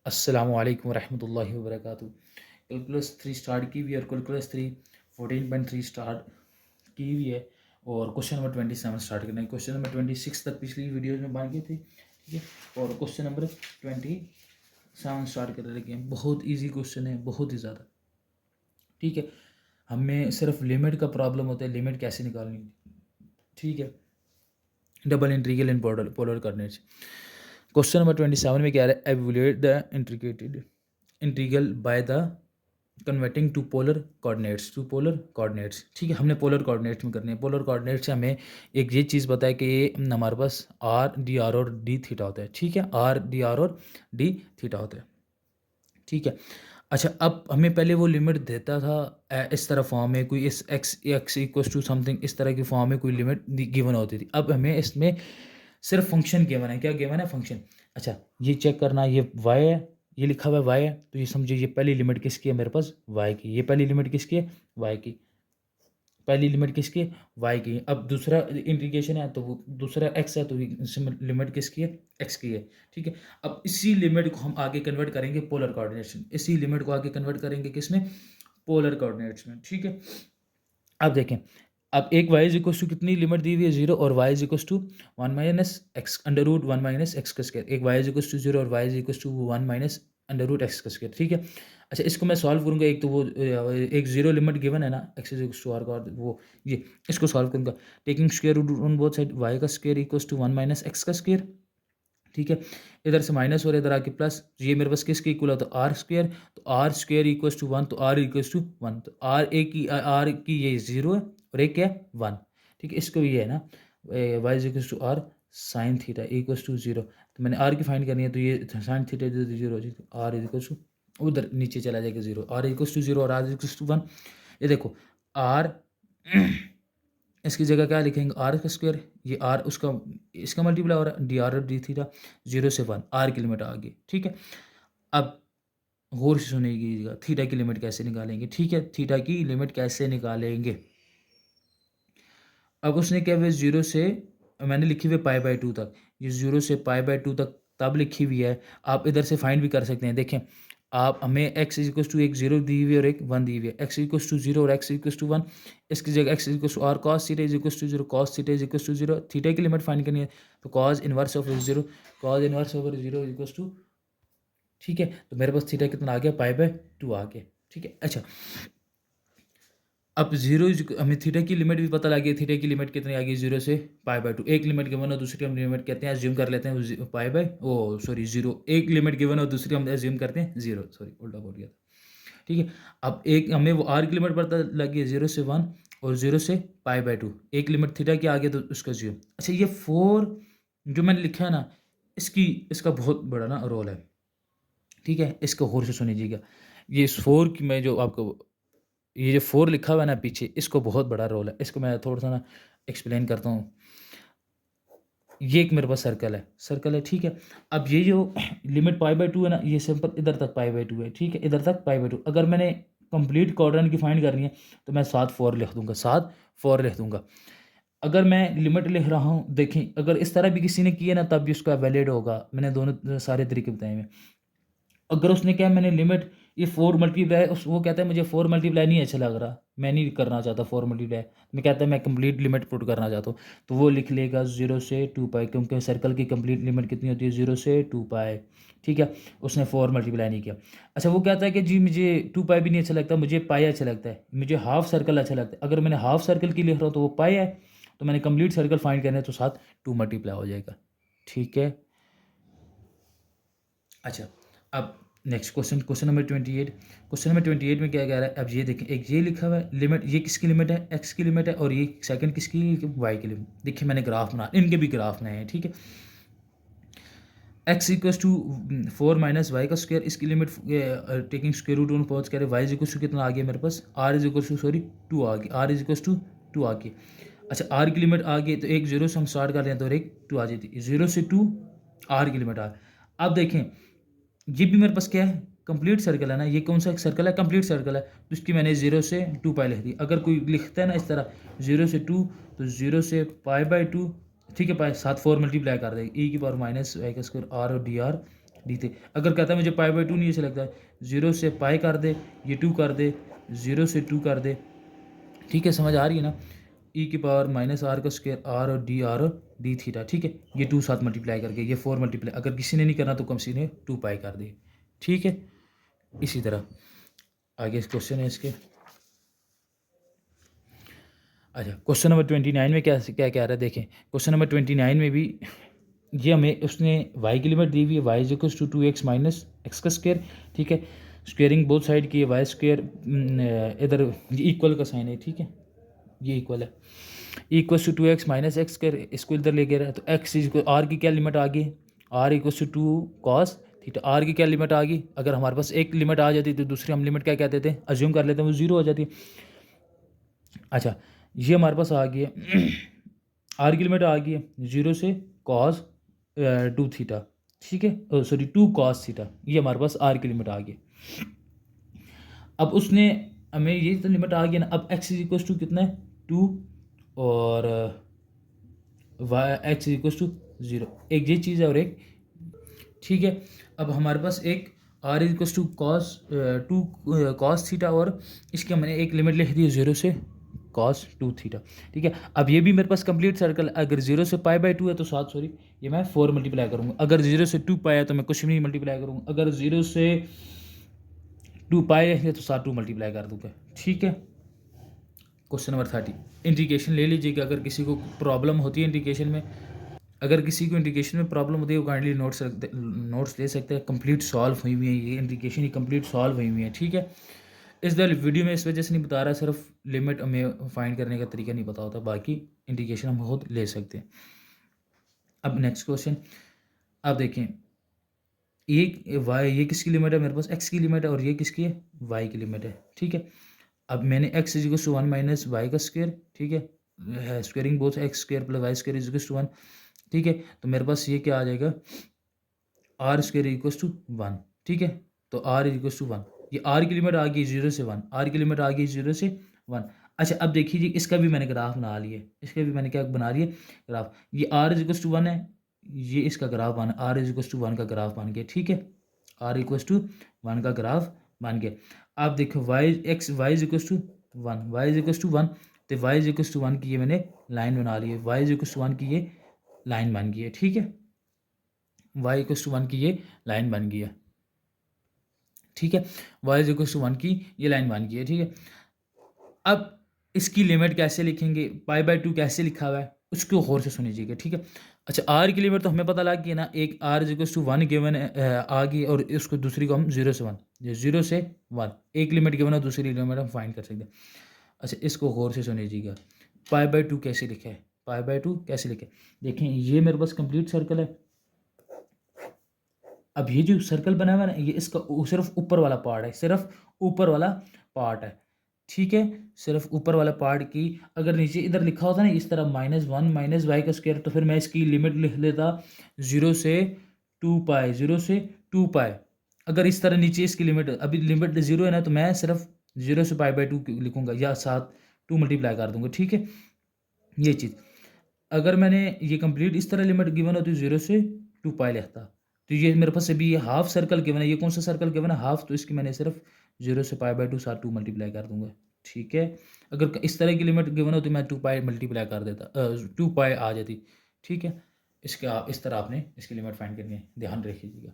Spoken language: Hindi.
अस्सलामु अलैकुम रहमतुल्लाहि व बरकातुहू। कैलकुलस 3 स्टार्ट की हुई है और कैलकुलस 3 14.3 स्टार्ट की हुई है और क्वेश्चन नंबर 27 स्टार्ट करना है। क्वेश्चन नंबर 26 तक पिछली वीडियोज़ में बन गए थे, ठीक है। और क्वेश्चन नंबर 27 स्टार्ट कर लगे हैं। बहुत ईजी क्वेश्चन है, बहुत ही ज़्यादा, ठीक है। हमें सिर्फ लिमिट का प्रॉब्लम होता है, लिमिट कैसे निकालनी है, ठीक है। Double integral in polar polar coordinates. Question number 27 में क्या है, evaluate the integrated integral by the converting to polar coordinates, ठीक है। हमने पोलर कोऑर्डिनेट्स में करनी है। पोलर कोऑर्डिनेट्स से हमें एक ये चीज़ पता है कि ये हमारे पास आर डी आर और डी थीटा होता है, ठीक है। आर डी आर और डी थीटा होता है, ठीक है। अच्छा, अब हमें पहले वो लिमिट देता था इस तरह फॉर्म में, कोई इस x x equals to something इस तरह की फॉर्म में कोई लिमिट गिवन होती थी। अब हमें इसमें सिर्फ फंक्शन गिवन है। क्या गिवन है? फंक्शन। अच्छा, ये चेक करना, ये वाई है, ये लिखा हुआ है वाई है, तो ये समझिए ये पहली लिमिट किसकी है मेरे पास? वाई की। ये पहली लिमिट किसकी है? वाई की। पहली लिमिट किसकी है? वाई की। अब दूसरा इंटीग्रेशन है तो वो दूसरा एक्स है, तो लिमिट किसकी है? एक्स की है, ठीक है। अब इसी लिमिट को हम आगे कन्वर्ट करेंगे पोलर कोऑर्डिनेट्स में। इसी लिमिट को आगे कन्वर्ट करेंगे किसमें? पोलर कोऑर्डिनेट्स में, ठीक है। अब देखें, अब एक वाई इज इक्वल्स टू कितनी लिमिट दी हुई है? 0 और y is equals to 1 minus x under root 1 minus x का स्क्वायर। एक वाई इज इक्वल्स टू 0 और y is equals to 1 minus under root x का स्क्वायर, ठीक है। अच्छा, इसको मैं सॉल्व करूंगा। एक तो वो एक जीरो लिमिट गिवन है ना, x is equals to r का, वो ये इसको सॉल्व करूंगा। Taking square root on both side, y का square equals to 1 minus x का स्क्वायर, ठीक है। इधर से माइनस और इधर आके प्लस, ये मेरे पास किसके इक्वल है? तो आर स्क्वायर। तो आर स्क्वायर इक्वल्स टू 1, तो आर इक्वल्स टू 1, तो आर की ये 0 है और एक क्या है? 1, ठीक है। इसको ये है ना, y is equals to r sine theta equals to 0। तो मैंने आर की फाइंड करनी है, तो ये साइन थीटा 0 हो जाएगी, आर इज इक्वल्स टू उधर नीचे चला जाएगा 0, आर इक्वल्स टू 0 और आर इक्वल्स टू 1। ये देखो, आर इसकी जगह क्या लिखेंगे? आर का स्क्वायर, ये आर उसका इसका मल्टीप्लाई हो रहा है, डी आर डी थीटा 0 से 1, आर की लिमिट आ गई, ठीक है। अब गौर से सुनिएगा, थीटा की लिमिट कैसे निकालेंगे, ठीक है। थीटा की लिमिट कैसे निकालेंगे? अब उसने क्या हुआ? 0 से मैंने लिखी हुई पाई बाई 2 तक, ये 0 से पाई बाई 2 तक तब लिखी हुई है। आप इधर से फाइंड भी कर सकते हैं। देखें, आप हमें x इक्वल्स टू एक 0 दी हुई है और एक 1 दी हुई है। x इक्वल्स टू 0 और x इक्वल्स टू 1, इसकी जगह x equals to r cos theta is equals to 0, cos theta is equals to 0। Theta की लिमिट फाइंड करनी है, तो cos inverse of 0, cos inverse over 0 equals to, ठीक है। तो मेरे पास थीटा कितना आ गया? पाई बाय 2 आ गया, ठीक है। अच्छा, अब जीरो हमें थीटा की लिमिट भी पता लगी। थीटा की लिमिट कितनी आ गई? 0 से पाई बाय 2। एक लिमिट गिवन हो, दूसरी हम लिमिट कहते हैं एज्यूम कर लेते हैं पाई बाय सॉरी 0। एक लिमिट गिवन हो, दूसरी हम एज्यूम करते हैं 0, सॉरी उल्टा बोल गया था, ठीक है। अब एक हमें वो आर की लिमिट पता लगी है 0 से 1 और 0 से पाई बाय 2। एक लिमिट थीटा की आ गई तो उसका 0। अच्छा, ये 4 जो मैंने लिखा है ना, इसका बहुत बड़ा ना रोल है, ठीक है। इसको गौर से सुनिएगा। ये इस 4 की मैं जो आपको ये जो 4 लिखा हुआ है ना पीछे, इसको बहुत बड़ा रोल है। इसको मैं थोड़ा सा ना एक्सप्लेन करता हूँ। ये एक मेरे पास सर्कल है, ठीक है। अब ये जो लिमिट पाई बाय 2 है ना, ये सिंपल इधर तक पाई बाय 2 है, ठीक है। इधर तक पाई बाय 2। अगर मैंने कंप्लीट क्वाड्रेंट की फाइंड करनी है, तो मैं साथ 4 लिख दूंगा, साथ 4 लिख दूंगा। अगर मैं लिमिट लिख रहा हूँ, देखें, अगर इस तरह भी किसी ने किया ना, तब भी उसका वैलिड होगा। मैंने दोनों सारे तरीके बताए हैं। अगर उसने क्या, मैंने लिमिट ये 4 मल्टीप्लाई, उस वो कहता है मुझे 4 मल्टीप्लाई नहीं अच्छा लग रहा, मैं नहीं करना चाहता 4 मल्टीप्लाई, मैं कहता है मैं कंप्लीट लिमिट पुट करना चाहता हूँ, तो वो लिख लेगा 0 से 2 पाई, क्योंकि सर्कल की कंप्लीट लिमिट कितनी होती है? 0 से 2 पाई, ठीक है। उसने 4 मल्टीप्लाई नहीं किया। अच्छा, वो कहता है कि जी मुझे 2 पाई भी नहीं अच्छा लगता, मुझे पाई अच्छा लगता है, मुझे हाफ सर्कल अच्छा लगता है। अगर मैंने हाफ सर्कल की लिख रहा हूँ तो वो पाई है, तो मैंने कंप्लीट सर्कल फाइंड करना है, तो साथ 2 मल्टीप्लाई हो जाएगा, ठीक है। अच्छा, अब next question, question number 28। Question number 28 में क्या कह रहा है? अब ये देखें, एक ये लिखा हुआ है लिमिट, ये किसकी लिमिट है? एक्स की लिमिट है, और ये सेकंड किसकी? वाई की लिमिट। देखिए, मैंने ग्राफ बना, इनके भी ग्राफ बनाए हैं, ठीक है। X equals to 4 minus y का स्क्वायर, इसकी limit taking square root on पहुँच करें। वाई इज इक्वल्स टू कितना आ गया मेरे पास? R is equals to sorry 2 आ गई, आर इज इक्वल्स टू 2 आ गई। अच्छा, आर की लिमिट आ गई, तो एक 0 से हम स्टार्ट कर रहे हैं, तो एक 2 आ जाती है। 0 से 2 आर की लिमिट आ। अब देखें, ये भी मेरे पास क्या है? कंप्लीट सर्कल है ना। ये कौन सा सर्कल है? कंप्लीट सर्कल है, तो इसकी मैंने 0 से 2 पाई लिख दी। अगर कोई लिखता है ना इस तरह 0 से 2, तो 0 से पाई बाय 2, ठीक है। पाई साथ 4 मल्टीप्लाई कर देंगे, ई की पावर माइनस वाई का स्क्वायर आर और डी आर डी3। अगर कहता है मुझे पाई बाई 2 नहीं ऐसा लगता है, 0 से पाई कर दे, ये 2 कर दे, 0 से 2 कर दे, ठीक है, समझ आ रही है ना। ई की पावर माइनस आर का स्क्वायर आर और डी थीटा, ठीक है, ये 2 साथ मल्टीप्लाई करके ये 4 मल्टीप्लाई, अगर किसी ने नहीं करना तो किसी ने 2 पाई कर दी, ठीक है। इसी तरह आगे क्वेश्चन है इसके। अच्छा, क्वेश्चन नंबर 29 में क्या क्या कह रहा है देखें। क्वेश्चन नंबर 29 में भी ये हमें उसने y की लिमिट दी हुई है, y is equal to 2x minus x का स्क्वायर, ठीक है, स्क्वेयरिंग बोथ साइड की वाई स्क्वायर, इधर इक्वल का साइन है, ठीक है, ये इक्वल है, equal to 2x minus x square, इसको इधर ले गया तो x इज आर की क्या लिमिट आ गई, r equal to cos theta, r की क्या लिमिट आ गई, अगर हमारे पास एक लिमिट आ जाती तो दूसरी हम लिमिट क्या कहते थे, अज्यूम कर लेते हैं वो 0 हो जाती है। अच्छा, ये हमारे पास आ गई है आर की लिमिट आ गई है 0 से कॉस 2 थीटा, ठीक है, सॉरी 2 कॉस थीटा, ये हमारे पास आर की लिमिट आ गई। अब उसने हमें ये तो लिमिट आ गई ना, अब एक्स इज इक्वल टू कितना है 2 और y x is equal to 0, एक ये चीज़ है और एक, ठीक है। अब हमारे पास एक r is equal to cos 2 cos theta और इसकी मैंने एक लिमिट लिख दी है 0 से कॉस 2 थीटा, ठीक है। अब ये भी मेरे पास कंप्लीट सर्कल, अगर 0 से पाई बाई 2 है तो 7 सॉरी ये मैं 4 मल्टीप्लाई करूँगा, अगर 0 से 2 पाई है तो मैं कुछ भी नहीं मल्टीप्लाई करूँगा, अगर 0 से 2 पाई है तो 7 2 मल्टीप्लाई कर दूँगा, ठीक है। क्वेश्चन नंबर 30, इंडिकेशन ले लीजिएगा, अगर किसी को प्रॉब्लम होती है इंडिकेशन में, अगर किसी को इंडिकेशन में प्रॉब्लम होती है वो काइंडली नोट्स ले सकते हैं, कंप्लीट सॉल्व हुई हुई है ये इंडिकेशन, ही कंप्लीट सॉल्व हुई हुई है, ठीक है। इस वीडियो में इस वजह से नहीं बता रहा, सिर्फ लिमिट हमें फाइंड करने का तरीका नहीं पता होता, बाकी इंडिकेशन हम खुद ले सकते हैं। अब नेक्स्ट क्वेश्चन, अब देखें, एक वाई, ये किसकी लिमिट है, मेरे पास एक्स की लिमिट है और ये किसकी है, वाई की लिमिट है, ठीक है। अब मैंने x is equal to 1 minus y का स्क्वायर, ठीक है, squaring both x square plus y square is equal to 1, ठीक है। तो मेरे पास ये क्या आ जाएगा, आर स्क्वायर इक्वल टू 1, ठीक है, तो आर इक्वल टू 1, ये आर की लिमिट आ गई 0 से 1, आर की लिमिट आ गई 0 से 1। अच्छा, अब देखिए जी, इसका भी मैंने ग्राफ बना लिया, इसका भी मैंने क्या बना लिया ग्राफ, ये आर इज इक्वल टू 1 है, ये इसका ग्राफ बन, आर इज इक्वल टू 1 का ग्राफ बन गया, ठीक है, आर इक्वल टू 1 का ग्राफ बन गया। आप देखो y x y is equal to 1, y is equal to 1, तो वाई इज इक्वल टू 1 की ये मैंने लाइन बना ली है, वाई इज इक्वल टू 1 की ये लाइन बन गई है, ठीक है, वाई इक्वल टू 1 की ये लाइन बन गई है, ठीक है, वाई इज इक्वल टू 1 की ये लाइन बन गई है, ठीक है। अब इसकी लिमिट कैसे लिखेंगे, पाई बाई 2 कैसे लिखा हुआ है उसको गौर से सुनिएगा, ठीक है। अच्छा, आर की लिमिट तो हमें पता लग गई ना, एक r is equal to 1 given आ गई और उसको दूसरी को हम 0 से 1, 0 से 1 एक लिमिट गिवन है, दूसरी लिमिट हम फाइंड कर सकते हैं। अच्छा, इसको गौर से सुनिएगा, पाई बाई 2 कैसे लिखा है, पाई बाई 2 कैसे लिखा है, देखें ये मेरे पास कंप्लीट सर्कल है। अब ये जो सर्कल बना हुआ है ना, ये इसका सिर्फ ऊपर वाला पार्ट है, सिर्फ ऊपर वाला पार्ट है, ठीक है, सिर्फ ऊपर वाला पार्ट की, अगर नीचे इधर लिखा होता ना इस तरह -1 माइनस वाई का स्क्वायर, तो फिर मैं इसकी लिमिट लिख लेता 0 से 2 पाई, 0 से 2 पाई। अगर इस तरह नीचे इसकी लिमिट, अभी लिमिट 0 है ना, तो मैं सिर्फ 0 से पाई बाई 2 लिखूंगा या साथ 2 मल्टीप्लाई कर दूंगा, ठीक है, ये चीज़। अगर मैंने ये कंप्लीट इस तरह लिमिट गिवन होती 0 से 2 पाई लिखता, तो ये मेरे पास अभी ये हाफ सर्कल गिवन है, ये कौन सा सर्कल गिवन है, हाफ, तो इसकी मैंने सिर्फ 0 से पाई बाई 2 साथ 2 मल्टीप्लाई कर दूंगा, ठीक है। अगर इस तरह की लिमिट गिवन हो तो मैं 2 पाई मल्टीप्लाई कर देता, 2 पाई आ जाती, ठीक है। इसके इस तरह आपने इसकी लिमिट फाइंड करनी है, ध्यान रखिएगा।